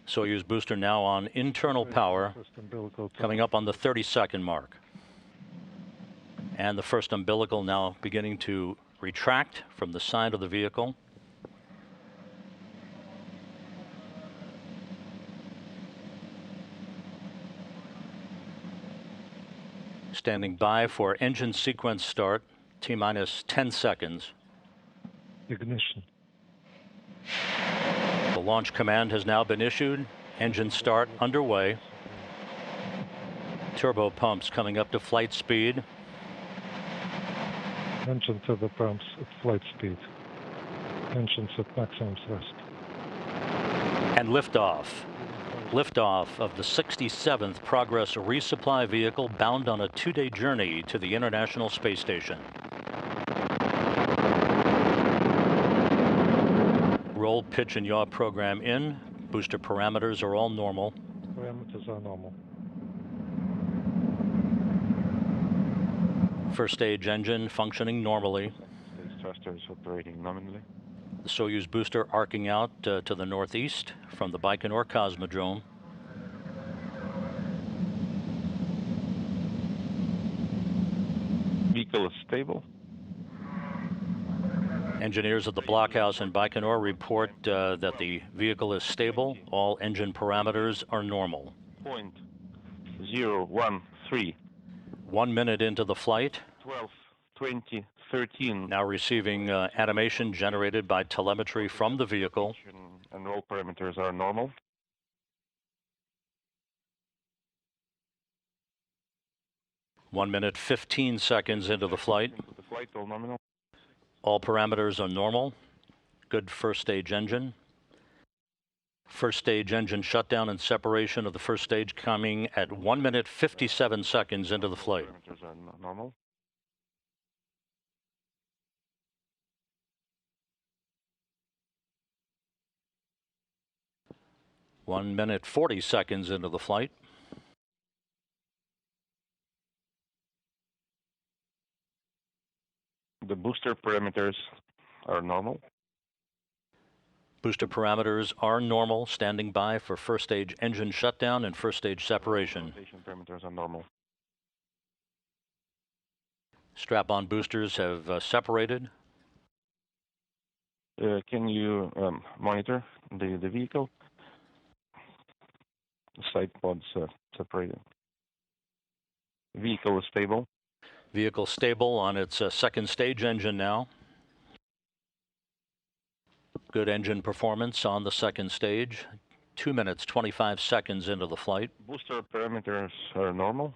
Soyuz booster now on internal power, coming up on the 30-second mark. And the first umbilical now beginning to retract from the side of the vehicle. Standing by for engine sequence start, T-minus 10 seconds. Ignition. The launch command has now been issued. Engine start underway. Turbo pumps coming up to flight speed. Engine turbo pumps at flight speed. Engines at maximum thrust. And liftoff. Liftoff of the 67th Progress resupply vehicle bound on a 2-day journey to the International Space Station. Roll, pitch, and yaw program in. Booster parameters are all normal. Parameters are normal. First stage engine functioning normally. The thruster is operating nominally. The Soyuz booster arcing out to the northeast from the Baikonur Cosmodrome. Vehicle is stable. Engineers at the blockhouse in Baikonur report that the vehicle is stable. All engine parameters are normal. 013. 1 minute into the flight. 12, 20, 13. Now receiving animation generated by telemetry from the vehicle. And all parameters are normal. One minute, 15 seconds into the flight. All nominal. All parameters are normal. Good first stage engine. First stage engine shutdown and separation of the first stage coming at 1 minute, 57 seconds into the flight. Parameters are normal. One minute, 40 seconds into the flight. The booster parameters are normal. Booster parameters are normal, standing by for first stage engine shutdown and first stage separation. Rotation parameters are normal. Strap-on boosters have separated. Can you monitor the vehicle? The side pods separated. Vehicle is stable. Vehicle stable on its second stage engine now. Good engine performance on the second stage. 2 minutes, 25 seconds into the flight. Booster parameters are normal.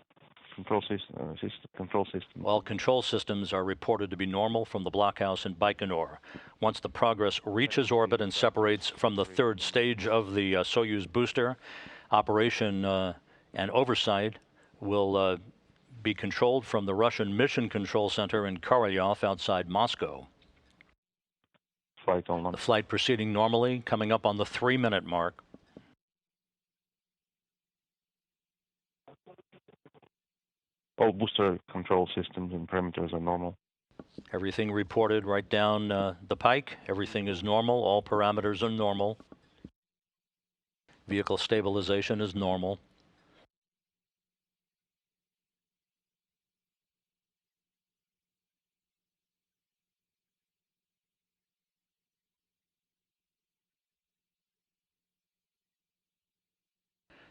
Control system. All control systems are reported to be normal from the blockhouse in Baikonur. Once the Progress reaches orbit and separates from the third stage of the Soyuz booster, operation and oversight will be controlled from the Russian Mission Control Center in Korolyov outside Moscow. Flight all normal. The flight proceeding normally, coming up on the 3-minute mark. All booster control systems and parameters are normal. Everything reported right down the pike. Everything is normal. All parameters are normal. Vehicle stabilization is normal.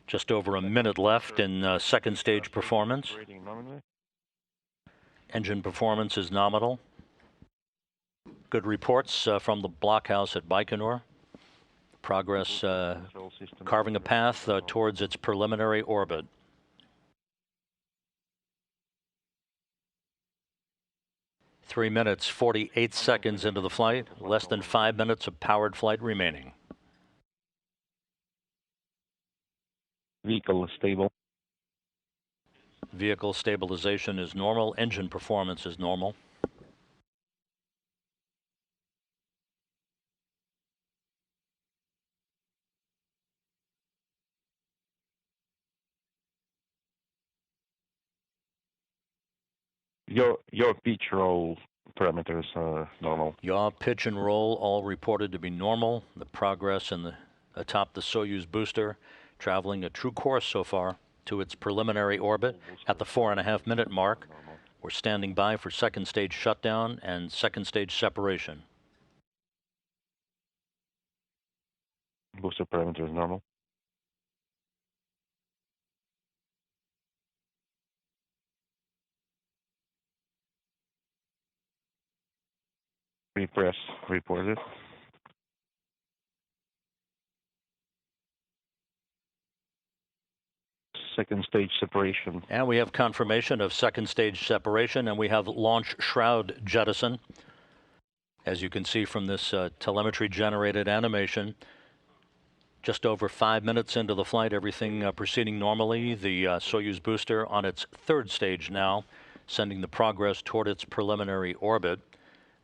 Just over a minute left in second stage performance. Engine performance is nominal. Good reports from the blockhouse at Baikonur. Progress carving a path towards its preliminary orbit. Three minutes, 48 seconds into the flight. Less than 5 minutes of powered flight remaining. Vehicle is stable. Vehicle stabilization is normal. Engine performance is normal. Your pitch roll parameters are normal. Yaw, pitch, and roll all reported to be normal. The Progress and the atop the Soyuz booster, traveling a true course so far to its preliminary orbit at the 4.5-minute mark. We're standing by for second stage shutdown and second stage separation. Booster parameters normal. Repress reported. Second stage separation. And we have confirmation of second stage separation, and we have launch shroud jettison. As you can see from this telemetry generated animation, just over 5 minutes into the flight, everything proceeding normally. The Soyuz booster on its third stage now, sending the Progress toward its preliminary orbit.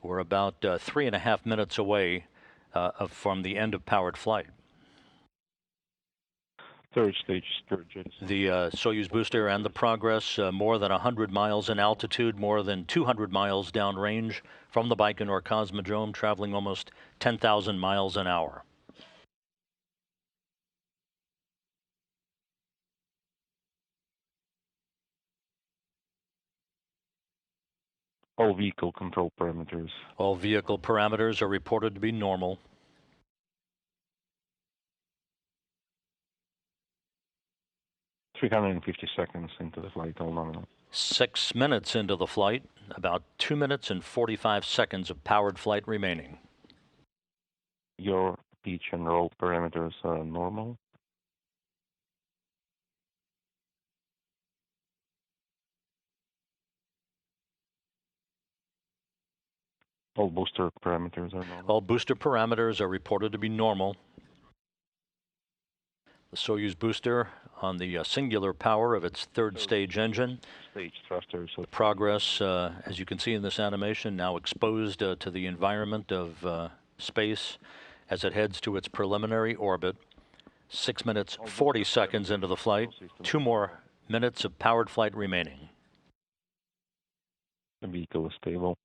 We're about 3.5 minutes away from the end of powered flight. Third stage jettison. The Soyuz booster and the Progress more than 100 miles in altitude, more than 200 miles downrange from the Baikonur Cosmodrome, traveling almost 10,000 miles an hour. All vehicle control parameters. All vehicle parameters are reported to be normal. (350 seconds into the flight, all nominal. 6 minutes into the flight, about 2 minutes and 45 seconds of powered flight remaining. Your pitch and roll parameters are normal. All booster parameters are normal. All booster parameters are reported to be normal. The Soyuz booster on the singular power of its third stage engine. Stage thrusters. The Progress, as you can see in this animation, now exposed to the environment of space as it heads to its preliminary orbit. 6 minutes, 40 seconds into the flight. 2 more minutes of powered flight remaining. The vehicle is stable.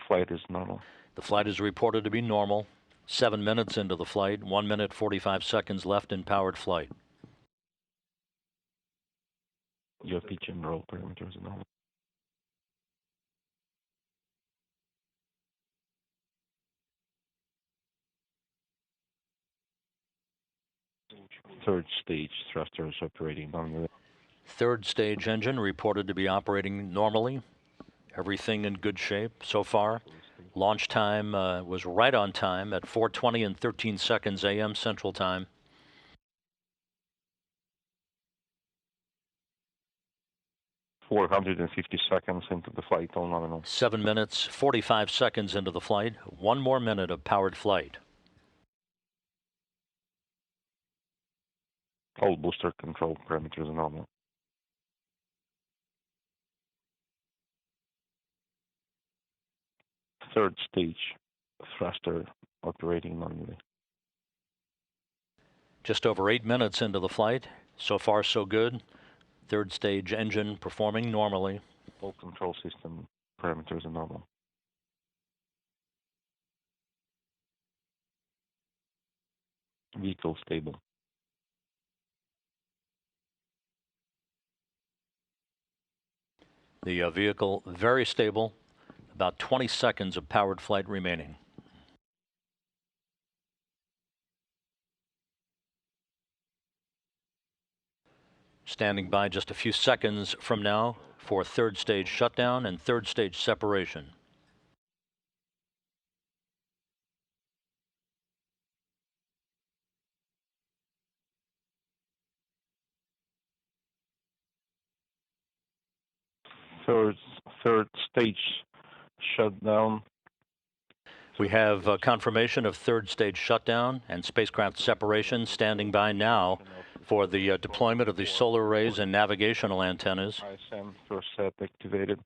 Flight is normal. The flight is reported to be normal. 7 minutes into the flight, 1 minute, 45 seconds left in powered flight. Your pitch and roll parameters are normal. Third stage thrusters operating normally. Third stage engine reported to be operating normally. Everything in good shape so far. Launch time was right on time at 4:20 and 13 seconds a.m. Central Time. (450 seconds into the flight, all nominal. 7 minutes, 45 seconds into the flight. 1 more minute of powered flight. All booster control parameters are normal. Third stage thruster operating normally. Just over 8 minutes into the flight. So far, so good. Third stage engine performing normally. All control system parameters are normal. Vehicle stable. The vehicle very stable. About 20 seconds of powered flight remaining. Standing by just a few seconds from now for third stage shutdown and third stage separation. Third stage shutdown. We have confirmation of third stage shutdown and spacecraft separation. Standing by now for the deployment of the solar arrays and navigational antennas. ISM first set activated.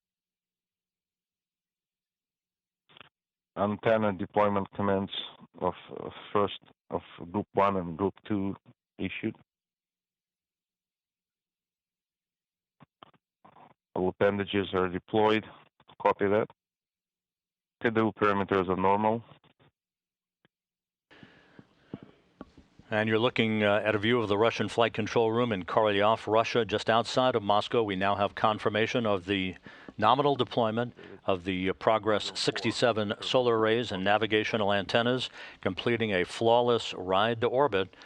Antenna deployment commands of Group 1 and Group 2 issued. All appendages are deployed. Copy that. Schedule parameters are normal. And you're looking at a view of the Russian flight control room in Korolyov, Russia, just outside of Moscow. We now have confirmation of the nominal deployment of the Progress 67 solar arrays and navigational antennas, completing a flawless ride to orbit